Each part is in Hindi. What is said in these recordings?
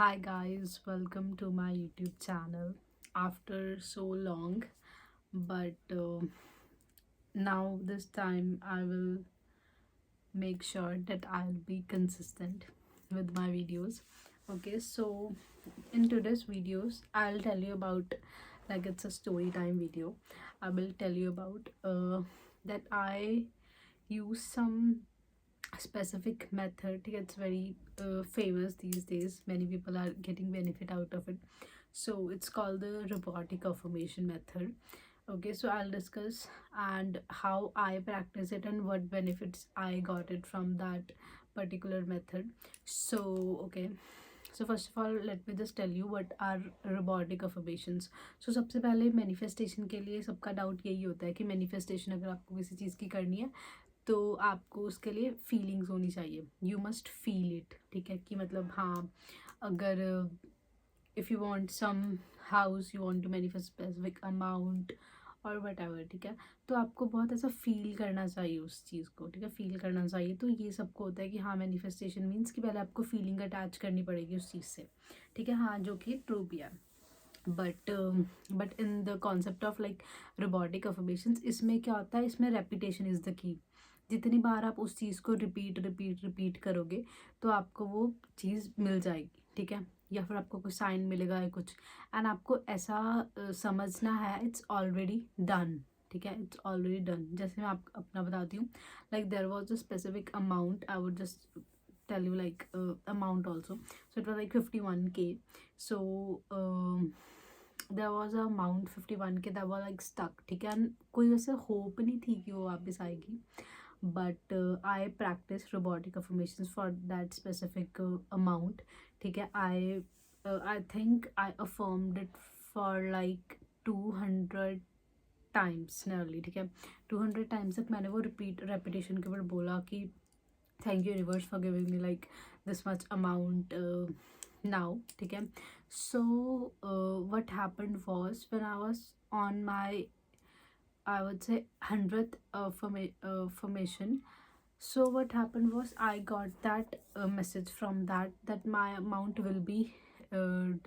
Hi guys, welcome to my YouTube channel after so long, but now this time I will make sure that I'll be consistent with my videos. Okay, so in today's videos, I'll tell you about, like, it's a story time video. I will tell you about that I use some specific method. It's very famous these days. Many people are getting benefit out of it. So it's called the robotic affirmation method. Okay, so I'll discuss and how I practice it and what benefits I got it from that particular method. So okay, so first of all let me just tell you what are robotic affirmations. So सबसे पहले manifestation के लिए सबका डाउट यही होता है कि manifestation अगर आपको किसी चीज़ की करनी है तो आपको उसके लिए फीलिंग्स होनी चाहिए. You must feel it. ठीक है, कि मतलब हाँ, अगर if you want some house, you want to manifest specific amount और वट एवर, ठीक है, तो आपको बहुत ऐसा फील करना चाहिए उस चीज़ को. ठीक है, फील करना चाहिए. तो ये सबको होता है कि हाँ, मैनिफेस्टेशन मीन्स कि पहले आपको फीलिंग अटैच करनी पड़ेगी उस चीज़ से. ठीक है, हाँ, जो कि ट्रू भी है. But in the concept of like robotic affirmations, इसमें क्या होता है, इसमें रेपिटेशन इज़ द की. जितनी बार आप उस चीज़ को रिपीट करोगे तो आपको वो चीज़ मिल जाएगी. ठीक है, या फिर आपको कुछ साइन मिलेगा या कुछ, एंड आपको ऐसा समझना है इट्स ऑलरेडी डन. ठीक है, इट्स ऑलरेडी डन. जैसे मैं आप अपना बताती हूँ, like there was a specific amount. I would just tell you like amount also. So it was like 51k. So there was a amount 51k that was like stuck. ठीक है, कोई वैसे होप नहीं थी कि वो वापस आएगी. But I practiced robotic affirmations for that specific amount. ठीक है, I think I affirmed it for like 200 times nearly. ठीक है, 200 times तक मैंने वो रेपिटेशन के ऊपर बोला कि thank you universe for giving me like this much amount now. ठीक है, so what happened was when I was on my, I would say, 100th formation. So what happened was I got that message from that my amount will be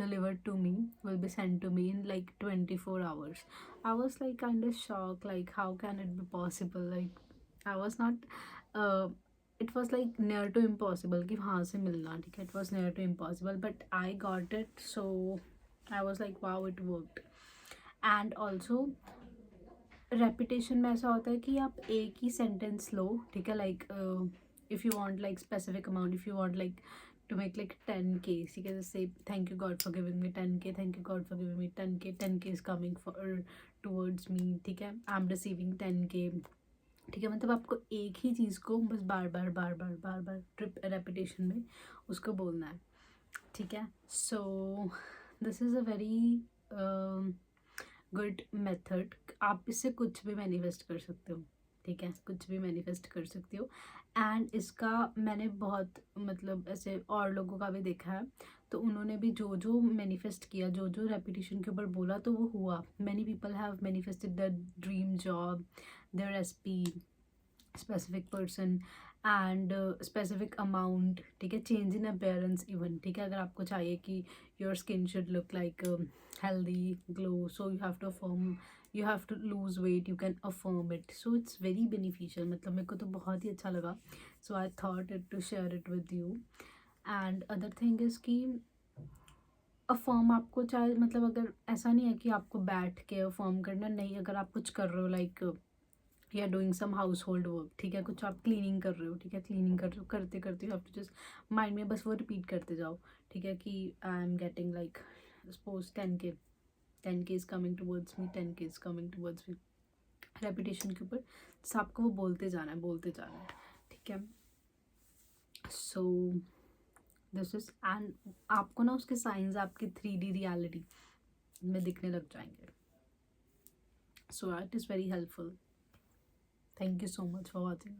delivered to me, will be sent to me in like 24 hours. I was like kind of shocked, like how can it be possible. Like I was not uh, it was like near to impossible कि वहाँ से मिलना. ठीक है, it was near to impossible, but I got it. So I was like wow, it worked. And also repetition में ऐसा होता है कि आप एक ही सेंटेंस लो. ठीक है, like if you want like specific amount, if you want like to make like 10k. ठीक है, जैसे thank you God for giving me 10k, thank you God for giving me 10k, 10k is coming for towards me. ठीक है, आई एम रिसीविंग 10k. ठीक है, मतलब आपको एक ही चीज़ को बस बार बार बार बार बार बार ट्रिप रेपिटेशन में उसको बोलना है. ठीक है, so this is a very good method. आप इससे कुछ भी मैनिफेस्ट कर सकते हो. ठीक है, कुछ भी मैनिफेस्ट कर सकते हो. एंड इसका मैंने बहुत मतलब ऐसे और लोगों का भी देखा है, तो उन्होंने भी जो जो मैनिफेस्ट किया, जो जो रेपिटेशन के ऊपर बोला, तो वो हुआ. Many people have manifested the dream job, their एसपी, specific person and specific amount. ठीक है, चेंज इन अपेयरेंस इवन. ठीक है, अगर आपको चाहिए कि your skin should look like healthy glow, so you have to affirm, you have to lose weight, you can affirm it. So it's very beneficial. मतलब मेरे को तो बहुत ही अच्छा लगा. So I thought it to share it with you. And other thing is कि अफर्म आपको चाहे, मतलब अगर ऐसा नहीं है कि आपको बैठ के अफर्म करना, नहीं. अगर आप कुछ कर रहे हो लाइक या doing some household work, ठीक है, कुछ आप क्लीनिंग कर रहे हो, ठीक है, क्लीनिंग कर रहे हो, करते करते आप तो जस्ट माइंड में बस वो रिपीट करते जाओ. ठीक है, कि I am getting like suppose 10k is coming towards me, 10k is coming towards me. Repetition के ऊपर बस आपको वो बोलते जाना है, बोलते जाना है. ठीक है, सो दिस इज, एंड आपको ना उसके साइंस आपकी 3D रियलिटी में दिखने लग जाएंगे. So it is very helpful. Thank you so much for watching.